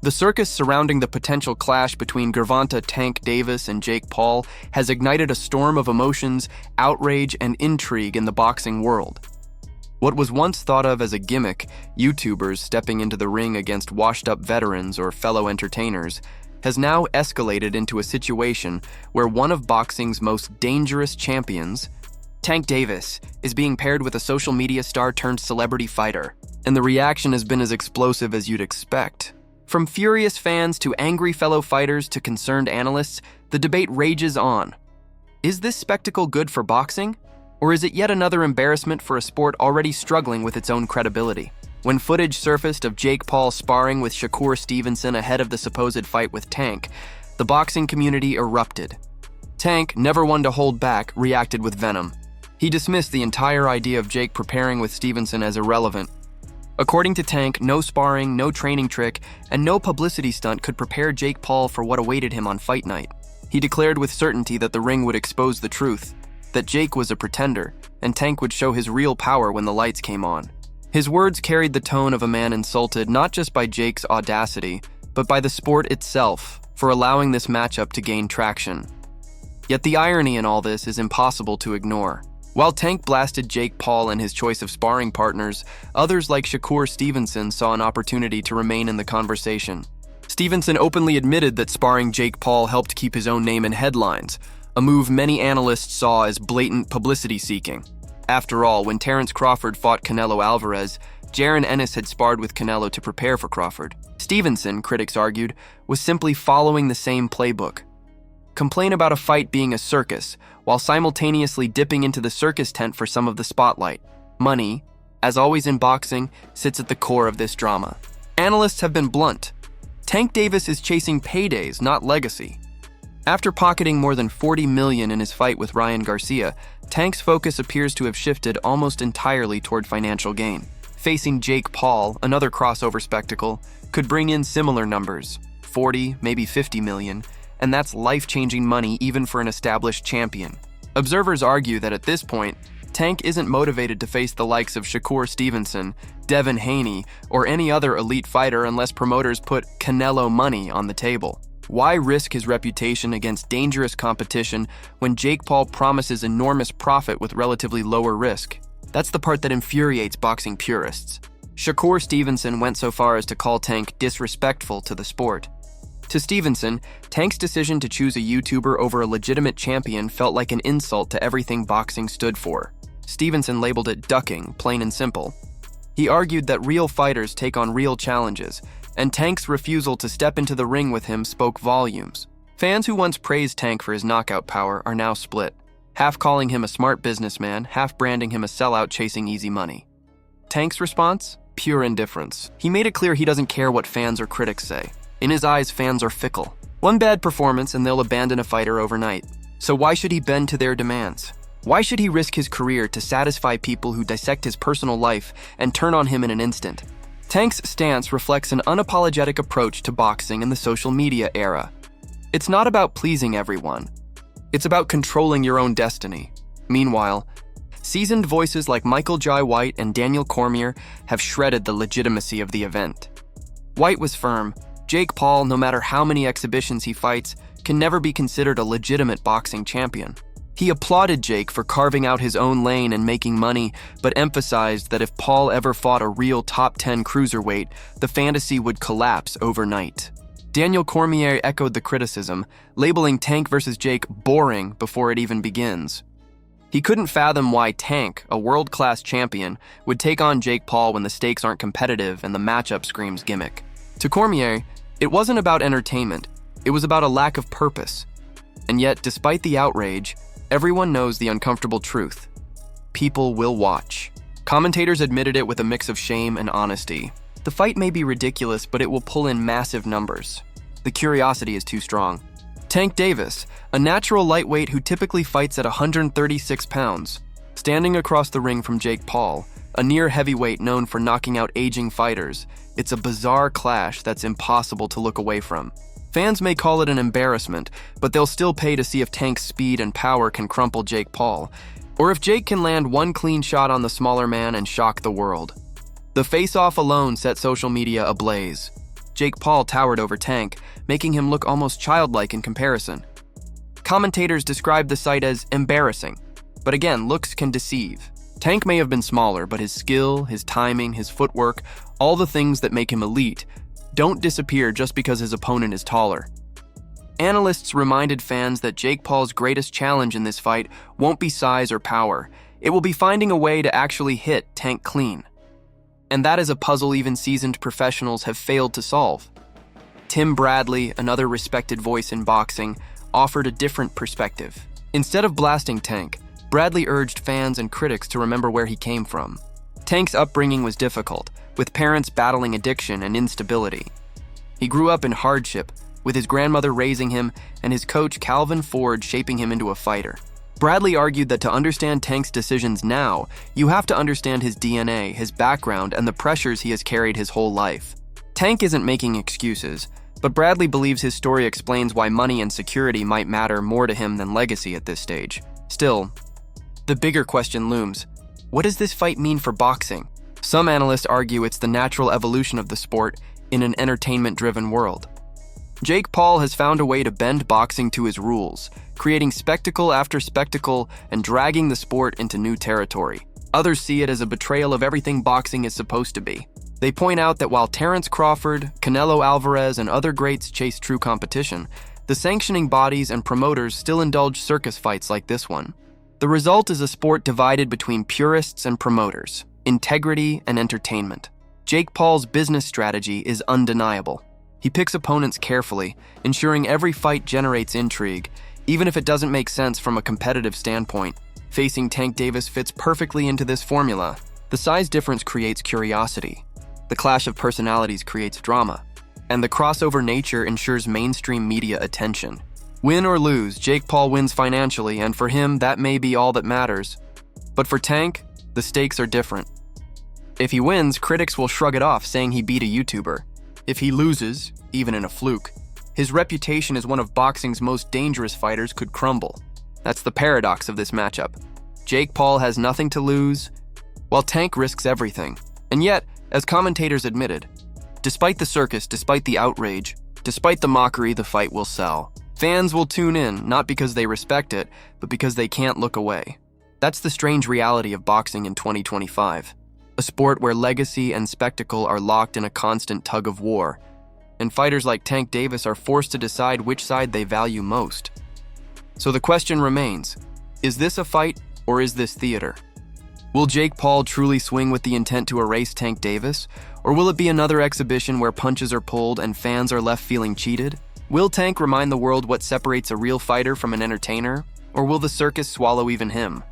The circus surrounding the potential clash between Gervonta Tank Davis and Jake Paul has ignited a storm of emotions, outrage, and intrigue in the boxing world. What was once thought of as a gimmick, YouTubers stepping into the ring against washed-up veterans or fellow entertainers, has now escalated into a situation where one of boxing's most dangerous champions, Tank Davis, is being paired with a social media star turned celebrity fighter, and the reaction has been as explosive as you'd expect. From furious fans to angry fellow fighters to concerned analysts, the debate rages on. Is this spectacle good for boxing? Or is it yet another embarrassment for a sport already struggling with its own credibility? When footage surfaced of Jake Paul sparring with Shakur Stevenson ahead of the supposed fight with Tank, the boxing community erupted. Tank, never one to hold back, reacted with venom. He dismissed the entire idea of Jake preparing with Stevenson as irrelevant. According to Tank, no sparring, no training trick, and no publicity stunt could prepare Jake Paul for what awaited him on fight night. He declared with certainty that the ring would expose the truth, that Jake was a pretender, and Tank would show his real power when the lights came on. His words carried the tone of a man insulted not just by Jake's audacity, but by the sport itself for allowing this matchup to gain traction. Yet the irony in all this is impossible to ignore. While Tank blasted Jake Paul and his choice of sparring partners, others like Shakur Stevenson saw an opportunity to remain in the conversation. Stevenson openly admitted that sparring Jake Paul helped keep his own name in headlines, a move many analysts saw as blatant publicity-seeking. After all, when Terence Crawford fought Canelo Alvarez, Jaron Ennis had sparred with Canelo to prepare for Crawford. Stevenson, critics argued, was simply following the same playbook. Complain about a fight being a circus, while simultaneously dipping into the circus tent for some of the spotlight. Money, as always in boxing, sits at the core of this drama. Analysts have been blunt. Tank Davis is chasing paydays, not legacy. After pocketing more than $40 million in his fight with Ryan Garcia, Tank's focus appears to have shifted almost entirely toward financial gain. Facing Jake Paul, another crossover spectacle, could bring in similar numbers, 40, maybe 50 million, and that's life-changing money even for an established champion. Observers argue that at this point, Tank isn't motivated to face the likes of Shakur Stevenson, Devin Haney, or any other elite fighter unless promoters put Canelo money on the table. Why risk his reputation against dangerous competition when Jake Paul promises enormous profit with relatively lower risk? That's the part that infuriates boxing purists. Shakur Stevenson went so far as to call Tank disrespectful to the sport. To Stevenson, Tank's decision to choose a YouTuber over a legitimate champion felt like an insult to everything boxing stood for. Stevenson labeled it ducking, plain and simple. He argued that real fighters take on real challenges, and Tank's refusal to step into the ring with him spoke volumes. Fans who once praised Tank for his knockout power are now split, half calling him a smart businessman, half branding him a sellout chasing easy money. Tank's response? Pure indifference. He made it clear he doesn't care what fans or critics say. In his eyes, fans are fickle. One bad performance and they'll abandon a fighter overnight. So why should he bend to their demands? Why should he risk his career to satisfy people who dissect his personal life and turn on him in an instant? Tank's stance reflects an unapologetic approach to boxing in the social media era. It's not about pleasing everyone. It's about controlling your own destiny. Meanwhile, seasoned voices like Michael Jai White and Daniel Cormier have shredded the legitimacy of the event. White was firm. Jake Paul, no matter how many exhibitions he fights, can never be considered a legitimate boxing champion. He applauded Jake for carving out his own lane and making money, but emphasized that if Paul ever fought a real top 10 cruiserweight, the fantasy would collapse overnight. Daniel Cormier echoed the criticism, labeling Tank versus Jake boring before it even begins. He couldn't fathom why Tank, a world-class champion, would take on Jake Paul when the stakes aren't competitive and the matchup screams gimmick. To Cormier, it wasn't about entertainment, it was about a lack of purpose. And yet, despite the outrage, everyone knows the uncomfortable truth. People will watch. Commentators admitted it with a mix of shame and honesty. The fight may be ridiculous, but it will pull in massive numbers. The curiosity is too strong. Tank Davis, a natural lightweight who typically fights at 136 pounds, standing across the ring from Jake Paul, a near heavyweight known for knocking out aging fighters. It's a bizarre clash that's impossible to look away from. Fans may call it an embarrassment, but they'll still pay to see if Tank's speed and power can crumple Jake Paul, or if Jake can land one clean shot on the smaller man and shock the world. The face-off alone set social media ablaze. Jake Paul towered over Tank, making him look almost childlike in comparison. Commentators described the sight as embarrassing, but again, looks can deceive. Tank may have been smaller, but his skill, his timing, his footwork, all the things that make him elite, don't disappear just because his opponent is taller. Analysts reminded fans that Jake Paul's greatest challenge in this fight won't be size or power. It will be finding a way to actually hit Tank clean. And that is a puzzle even seasoned professionals have failed to solve. Tim Bradley, another respected voice in boxing, offered a different perspective. Instead of blasting Tank, Bradley urged fans and critics to remember where he came from. Tank's upbringing was difficult, with parents battling addiction and instability. He grew up in hardship, with his grandmother raising him and his coach Calvin Ford shaping him into a fighter. Bradley argued that to understand Tank's decisions now, you have to understand his DNA, his background, and the pressures he has carried his whole life. Tank isn't making excuses, but Bradley believes his story explains why money and security might matter more to him than legacy at this stage. Still, the bigger question looms. What does this fight mean for boxing? Some analysts argue it's the natural evolution of the sport in an entertainment-driven world. Jake Paul has found a way to bend boxing to his rules, creating spectacle after spectacle and dragging the sport into new territory. Others see it as a betrayal of everything boxing is supposed to be. They point out that while Terence Crawford, Canelo Alvarez, and other greats chase true competition, the sanctioning bodies and promoters still indulge circus fights like this one. The result is a sport divided between purists and promoters, integrity and entertainment. Jake Paul's business strategy is undeniable. He picks opponents carefully, ensuring every fight generates intrigue, even if it doesn't make sense from a competitive standpoint. Facing Tank Davis fits perfectly into this formula. The size difference creates curiosity. The clash of personalities creates drama. And the crossover nature ensures mainstream media attention. Win or lose, Jake Paul wins financially, and for him, that may be all that matters. But for Tank, the stakes are different. If he wins, critics will shrug it off, saying he beat a YouTuber. If he loses, even in a fluke, his reputation as one of boxing's most dangerous fighters could crumble. That's the paradox of this matchup. Jake Paul has nothing to lose, while Tank risks everything. And yet, as commentators admitted, despite the circus, despite the outrage, despite the mockery, the fight will sell. Fans will tune in, not because they respect it, but because they can't look away. That's the strange reality of boxing in 2025. A sport where legacy and spectacle are locked in a constant tug of war, and fighters like Tank Davis are forced to decide which side they value most. So the question remains, is this a fight or is this theater? Will Jake Paul truly swing with the intent to erase Tank Davis, or will it be another exhibition where punches are pulled and fans are left feeling cheated? Will Tank remind the world what separates a real fighter from an entertainer, or will the circus swallow even him?